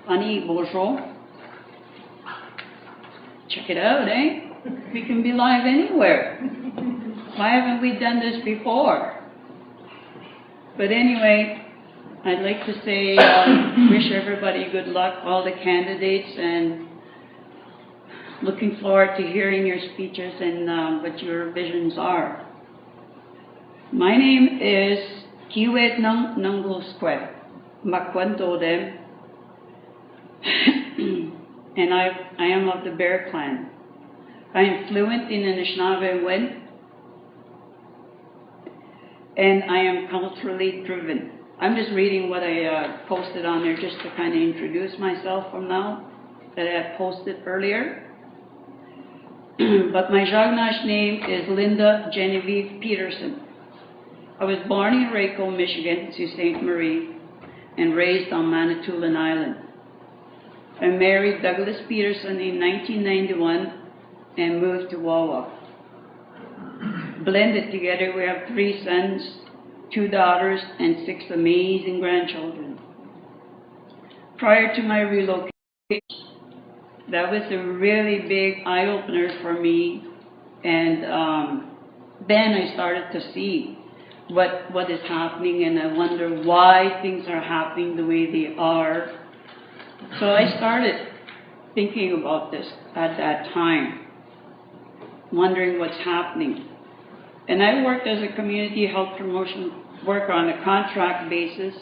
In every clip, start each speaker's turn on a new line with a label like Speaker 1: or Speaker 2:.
Speaker 1: Funny, bonjour. Check it out, eh? We can be live anywhere. Why haven't we done this before? But anyway, I'd like to say, wish everybody good luck, all the candidates, and looking forward to hearing your speeches and what your visions are. My name is Kiwet Nang Nanglusque, Makwantodem, and I am of the Bear Clan. I am fluent in Anishinaabe Wen, and I am culturally driven. I'm just reading what I posted on there just to kind of introduce myself from now, that I had posted earlier. But my Jagnash name is Linda Genevieve Peterson. I was born in Rayco, Michigan, Sault Ste. Marie, and raised on Manitoulin Island. I married Douglas Peterson in 1991 and moved to Wawa. Blended together, we have 3 sons, 2 daughters, and 6 amazing grandchildren. Prior to my relocation, that was a really big eye-opener for me, and then I started to see what is happening, and I wonder why things are happening the way they are. So I started thinking about this at that time, wondering what's happening. And I worked as a community health promotion worker on a contract basis,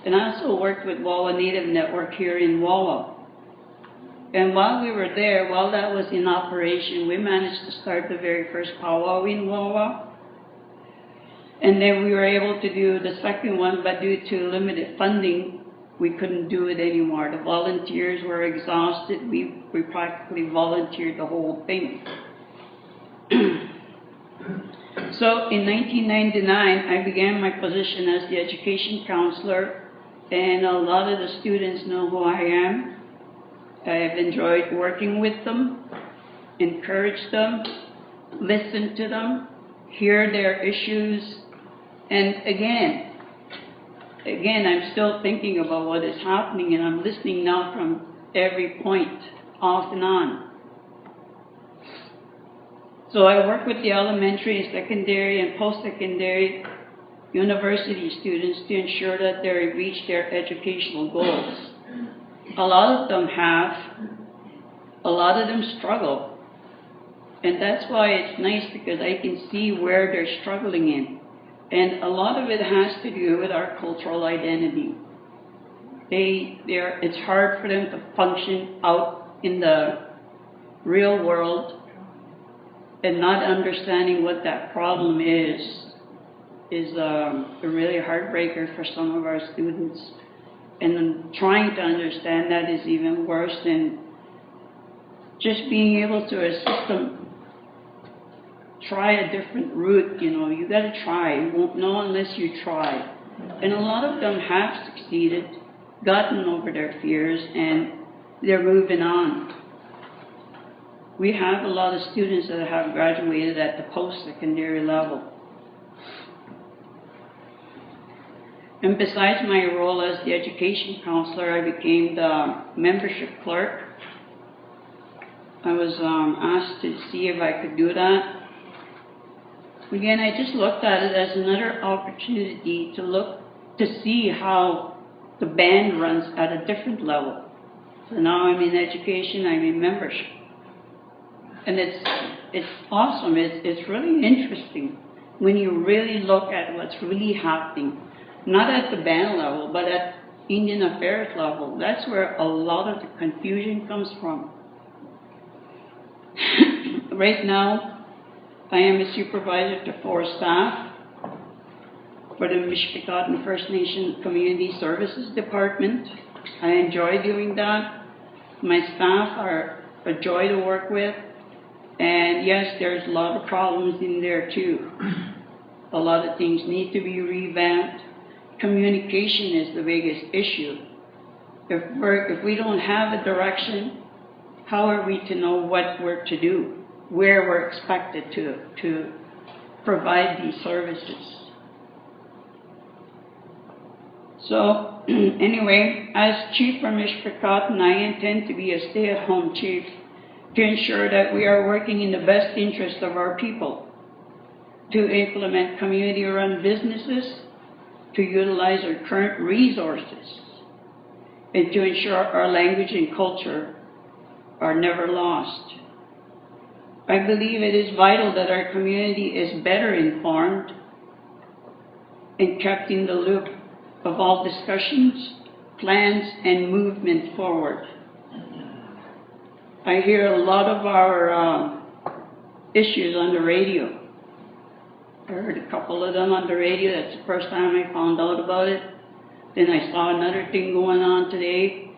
Speaker 1: and I also worked with Wawa Native Network here in Wawa. And while we were there, while that was in operation, we managed to start the very first powwow in Wawa. And then we were able to do the second one, but due to limited funding, we couldn't do it anymore. The volunteers were exhausted. We practically volunteered the whole thing. So in 1999, I began my position as the education counselor, and a lot of the students know who I am. I have enjoyed working with them, encourage them, listen to them, hear their issues, and again, I'm still thinking about what is happening, and I'm listening now from every point, off and on. So I work with the elementary and secondary and post-secondary university students to ensure that they reach their educational goals. A lot of them have, a lot of them struggle. And that's why it's nice, because I can see where they're struggling in. And a lot of it has to do with our cultural identity. It's hard for them to function out in the real world, and not understanding what that problem is a really heartbreaker for some of our students. And trying to understand that is even worse than just being able to assist them. Try a different route, you gotta try. You won't know unless you try. And a lot of them have succeeded, gotten over their fears, and they're moving on. We have a lot of students that have graduated at the post-secondary level. And besides my role as the education counselor, I became the membership clerk. I was asked to see if I could do that. Again, I just looked at it as another opportunity to see how the band runs at a different level. So now I'm in education, I'm in membership. And it's awesome, it's really interesting when you really look at what's really happening. Not at the band level, but at Indian Affairs level. That's where a lot of the confusion comes from. Right now, I am a supervisor to 4 staff for the Mishpikot First Nation Community Services Department. I enjoy doing that. My staff are a joy to work with. And yes, there's a lot of problems in there too. A lot of things need to be revamped. Communication is the biggest issue. If we don't have a direction, how are we to know what we're to do, where we're expected to provide these services? So, anyway, as chief for Mishpicot, I intend to be a stay-at-home chief to ensure that we are working in the best interest of our people, to implement community-run businesses, to utilize our current resources, and to ensure our language and culture are never lost. I believe it is vital that our community is better informed and kept in the loop of all discussions, plans, and movement forward. I hear a lot of our issues on the radio. I heard a couple of them on the radio. That's the first time I found out about it. Then I saw another thing going on today.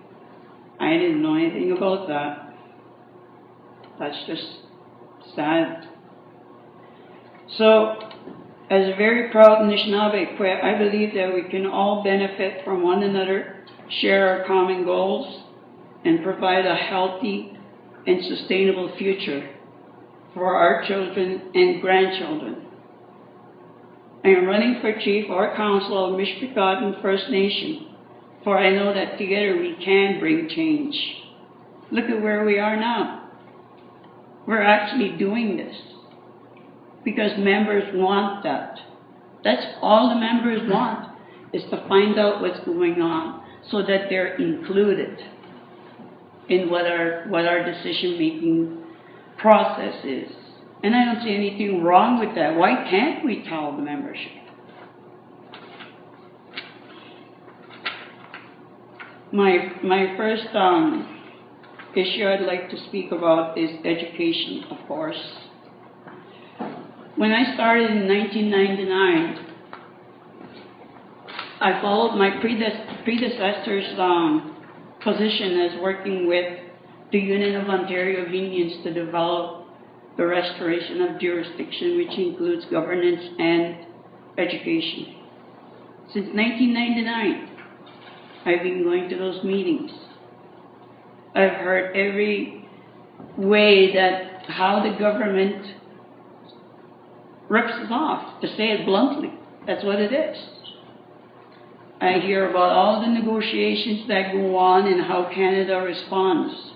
Speaker 1: I didn't know anything about that. That's just sad. So, as a very proud Anishinaabe, I believe that we can all benefit from one another, share our common goals, and provide a healthy and sustainable future for our children and grandchildren. I am running for chief or council of Mishpicot First Nation, for I know that together we can bring change. Look at where we are now. We're actually doing this because members want that. That's all the members want, is to find out what's going on so that they're included in what our decision-making process is. And I don't see anything wrong with that. Why can't we tell the membership? My first issue I'd like to speak about is education, of course. When I started in 1999, I followed my predecessor's position as working with the Union of Ontario of Indians to develop the restoration of jurisdiction, which includes governance and education. Since 1999, I've been going to those meetings. I've heard every way that how the government rips us off, to say it bluntly. That's what it is. I hear about all the negotiations that go on and how Canada responds.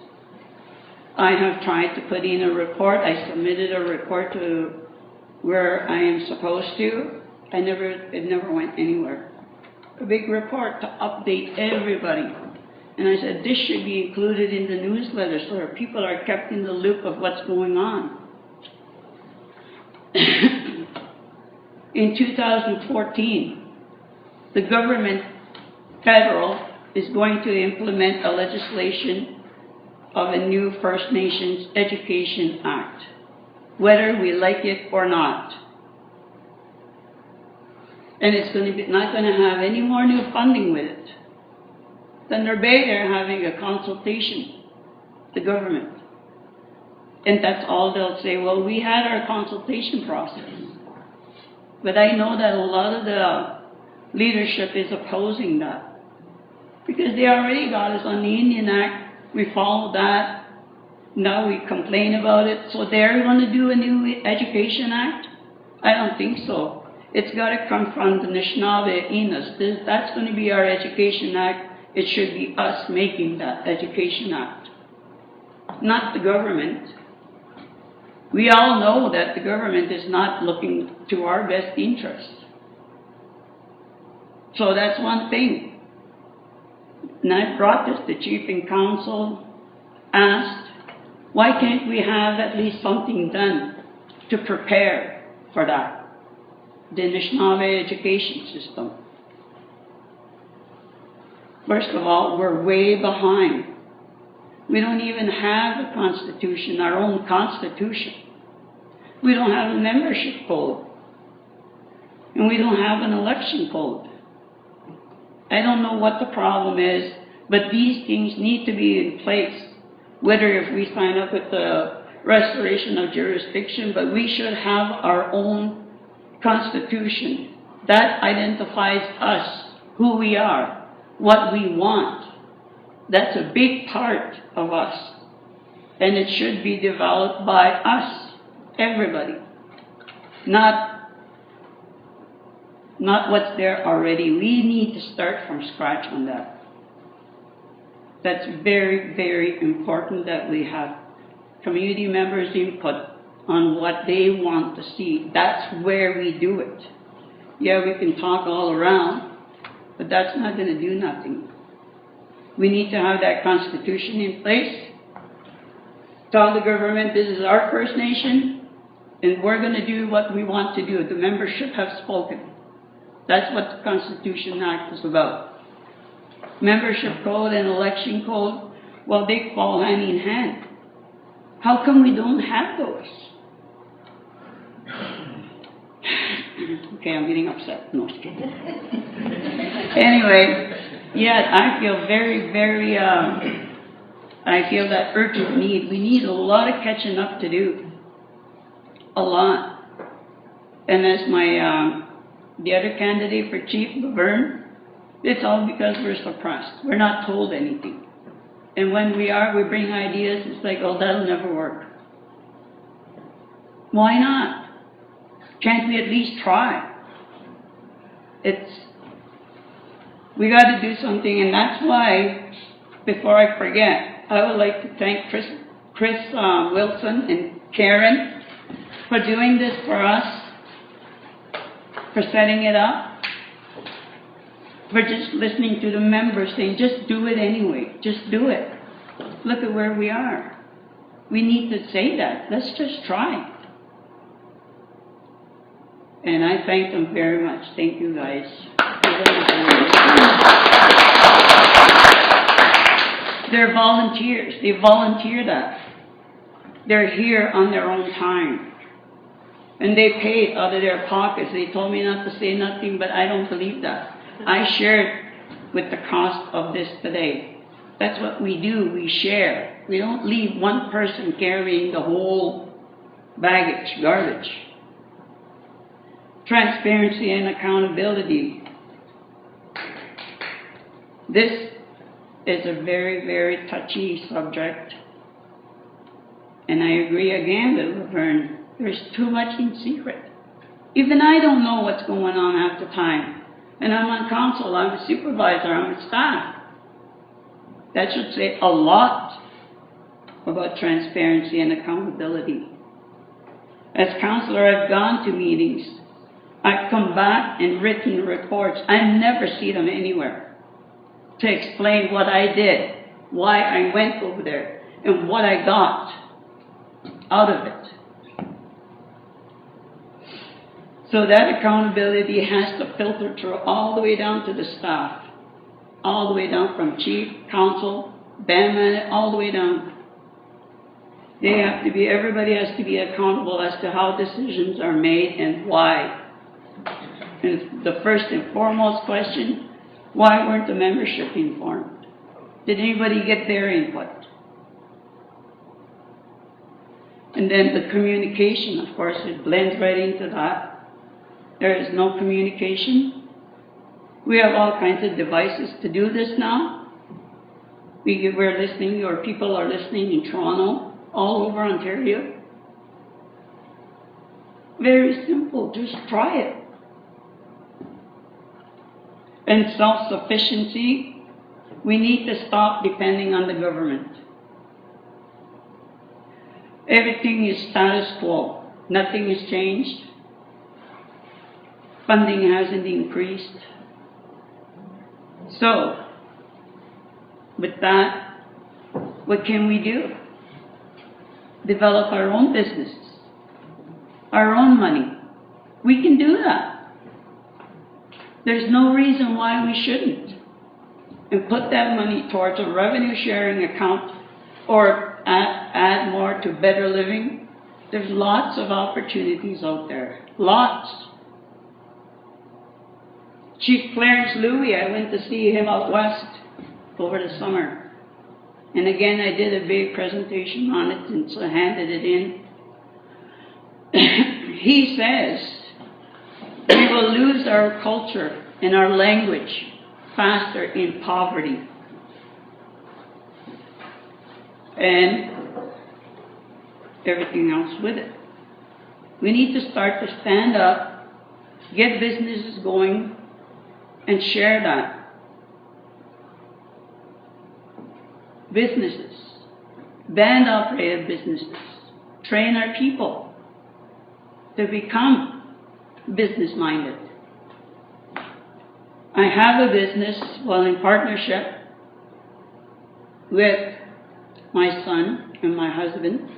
Speaker 1: I have tried to put in a report. I submitted a report to where I am supposed to. It never went anywhere. A big report to update everybody. And I said, this should be included in the newsletter so that people are kept in the loop of what's going on. In 2014, the government, federal, is going to implement a legislation of a new First Nations Education Act, whether we like it or not. And it's not going to have any more new funding with it. Thunder Bay, they're having a consultation, the government. And that's all they'll say, well, we had our consultation process. But I know that a lot of the leadership is opposing that. Because they already got us on the Indian Act. We followed that. Now we complain about it. So they're going to do a new Education Act? I don't think so. It's got to come from the Anishinaabe in us. That's going to be our Education Act. It should be us making that Education Act, not the government. We all know that the government is not looking to our best interest. So that's one thing. And I brought this to Chief and Council, asked, why can't we have at least something done to prepare for that? The Anishinaabe education system. First of all, we're way behind. We don't even have a constitution, our own constitution. We don't have a membership code. And we don't have an election code. I don't know what the problem is, but these things need to be in place. Whether if we sign up with the restoration of jurisdiction, but we should have our own constitution. That identifies us, who we are, what we want. That's a big part of us. And it should be developed by us, everybody. Not not what's there already. We need to start from scratch on that. That's very, very important that we have community members' input on what they want to see. That's where we do it. Yeah, we can talk all around, but that's not going to do nothing. We need to have that constitution in place. Tell the government this is our First Nation, and we're going to do what we want to do. The membership have spoken. That's what the Constitution Act is about. Membership code and election code, well, they fall hand in hand. How come we don't have those? Okay, I'm getting upset. No, just kidding. Anyway, yeah, I feel very, very, I feel that urgent need. We need a lot of catching up to do. A lot. And as my, the other candidate for chief, Laverne, it's all because we're suppressed. We're not told anything. And when we bring ideas, it's like, oh, that'll never work. Why not? Can't we at least try? We got to do something, and that's why, before I forget, I would like to thank Chris Wilson and Karen for doing this for us, for setting it up. For just listening to the members saying, just do it anyway. Just do it. Look at where we are. We need to say that. Let's just try. And I thank them very much. Thank you, guys. They're volunteers. They volunteer that. They're here on their own time. And they paid out of their pockets. They told me not to say nothing, but I don't believe that. I shared with the cost of this today. That's what we do. We share. We don't leave one person carrying the whole baggage, garbage. Transparency and accountability. This is a very, very touchy subject. And I agree again with Laverne. There's too much in secret. Even I don't know what's going on half the time. And I'm on council, I'm a supervisor, I'm a staff. That should say a lot about transparency and accountability. As councillor, I've gone to meetings. I've come back and written reports. I never see them anywhere to explain what I did, why I went over there, and what I got out of it. So that accountability has to filter through all the way down to the staff, all the way down from chief, council, bandman, all the way down. Everybody has to be accountable as to how decisions are made and why. And the first and foremost question, why weren't the membership informed? Did anybody get their input? And then the communication, of course, it blends right into that. There is no communication. We have all kinds of devices to do this now. We're listening, or people are listening in Toronto, all over Ontario. Very simple, just try it. And self-sufficiency, we need to stop depending on the government. Everything is status quo. Nothing has changed. Funding hasn't increased. So, with that, what can we do? Develop our own businesses, our own money. We can do that. There's no reason why we shouldn't. And put that money towards a revenue sharing account or add more to better living. There's lots of opportunities out there. Lots. Chief Clarence Louie, I went to see him out west over the summer. And again, I did a big presentation on it and so I handed it in. He says, we will lose our culture and our language faster in poverty. And everything else with it. We need to start to stand up get businesses going, and share that. Businesses, band operated businesses, train our people to become business minded. I have a business, well, in partnership with my son and my husband.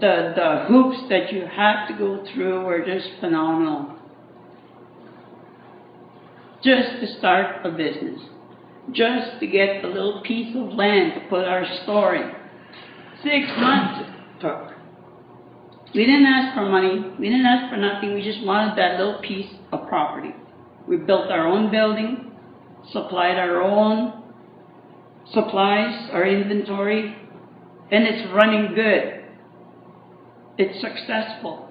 Speaker 1: The hoops that you have to go through were just phenomenal. Just to start a business, just to get a little piece of land to put our store in. 6 months it took. We didn't ask for money, we didn't ask for nothing, we just wanted that little piece of property. We built our own building, supplied our own supplies, our inventory, and it's running good. It's successful.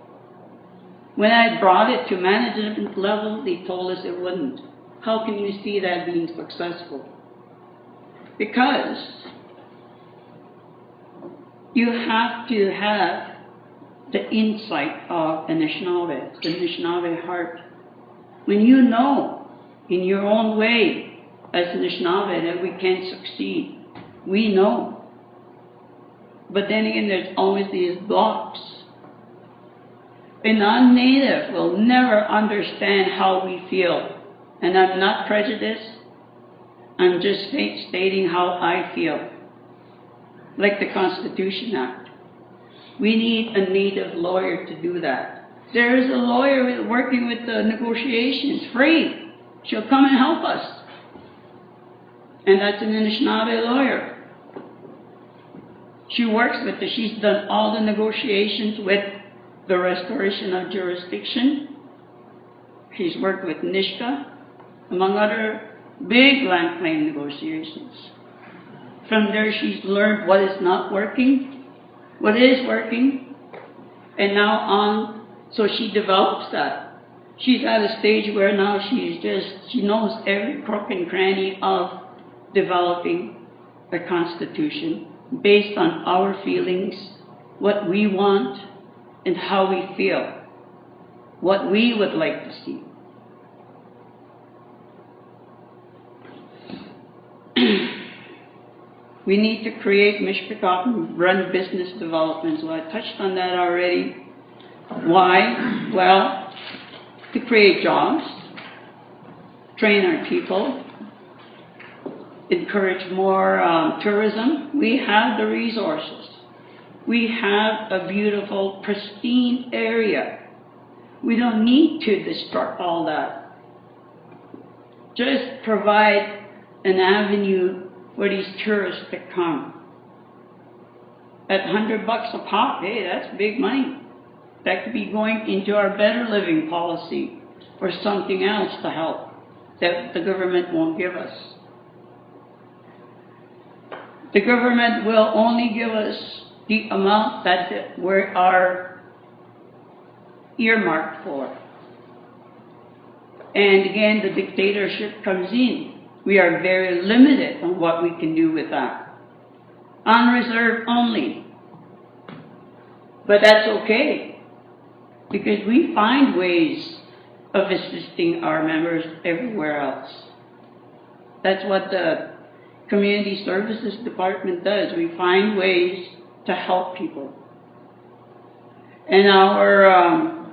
Speaker 1: When I brought it to management level, they told us it wouldn't. How can you see that being successful? Because you have to have the insight of Anishinaabe, the Anishinaabe heart. When you know in your own way as Anishinaabe that we can't succeed, we know. But then again, there's always these blocks. A non-native will never understand how we feel. And I'm not prejudiced, I'm just stating how I feel. Like the Constitution Act. We need a native lawyer to do that. There is a lawyer working with the negotiations, free. She'll come and help us. And that's an Anishinaabe lawyer. She works with us. She's done all the negotiations with the restoration of jurisdiction. She's worked with Nishka, among other big land claim negotiations. From there, she's learned what is not working, what is working, and now on, so she develops that. She's at a stage where now she knows every crook and cranny of developing a constitution based on our feelings, what we want, and how we feel, what we would like to see. We need to create Mishpikot and run business development. So I touched on that already. Why? Well, to create jobs, train our people, encourage more tourism. We have the resources. We have a beautiful, pristine area. We don't need to destruct all that. Just provide an avenue for these tourists to come. At $100 a pop, hey, that's big money. That could be going into our better living policy or something else to help that the government won't give us. The government will only give us the amount that we are earmarked for. And again, the dictatorship comes in. We are very limited on what we can do with that. On reserve only. But that's okay, because we find ways of assisting our members everywhere else. That's what the Community Services Department does. We find ways to help people. And our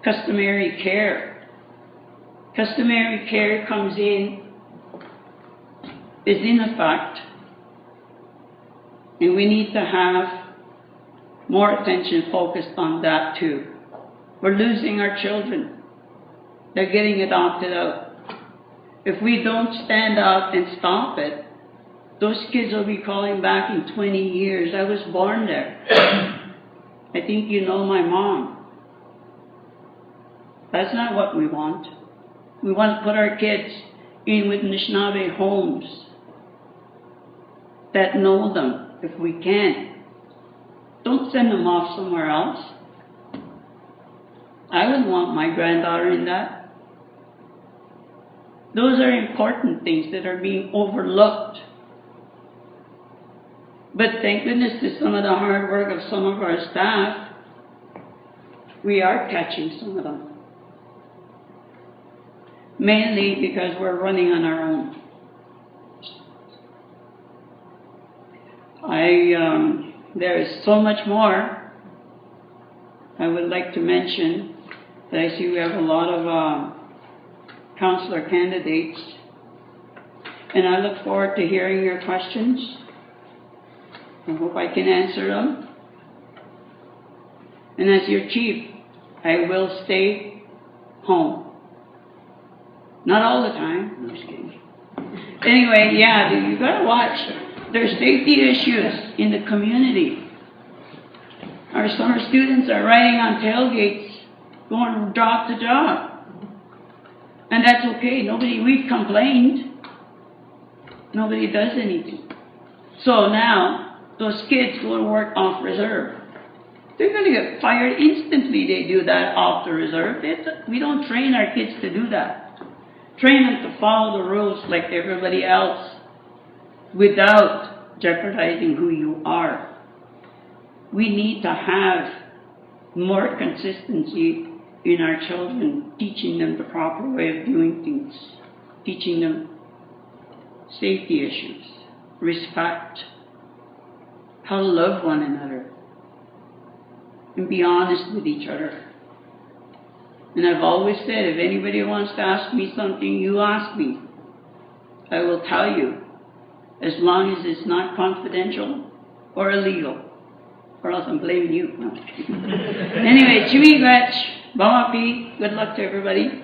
Speaker 1: customary care. Customary care comes in, is in effect, and we need to have more attention focused on that too. We're losing our children. They're getting adopted out. If we don't stand up and stop it, those kids will be calling back in 20 years. I was born there. I think you know my mom. That's not what we want. We want to put our kids in with Anishinaabe homes that know them if we can. Don't send them off somewhere else. I wouldn't want my granddaughter in that. Those are important things that are being overlooked. But thank goodness to some of the hard work of some of our staff, we are catching some of them. Mainly because we're running on our own. There is so much more I would like to mention, but I see we have a lot of counselor candidates, and I look forward to hearing your questions. I hope I can answer them. And as your chief, I will stay home. Not all the time. I'm just kidding. Anyway, yeah, you gotta watch. There's safety issues in the community. Our summer students are riding on tailgates, going from job to job. And that's okay. We've complained. Nobody does anything. So now, those kids go to work off reserve. They're going to get fired instantly. They do that off the reserve. We don't train our kids to do that. Train them to follow the rules like everybody else without jeopardizing who you are. We need to have more consistency in our children, teaching them the proper way of doing things, teaching them safety issues, respect, how to love one another, and be honest with each other. And I've always said, if anybody wants to ask me something, you ask me. I will tell you, as long as it's not confidential or illegal, or else I'm blaming you. No. Anyway, Chewie Gretch, Bamapi, good luck to everybody.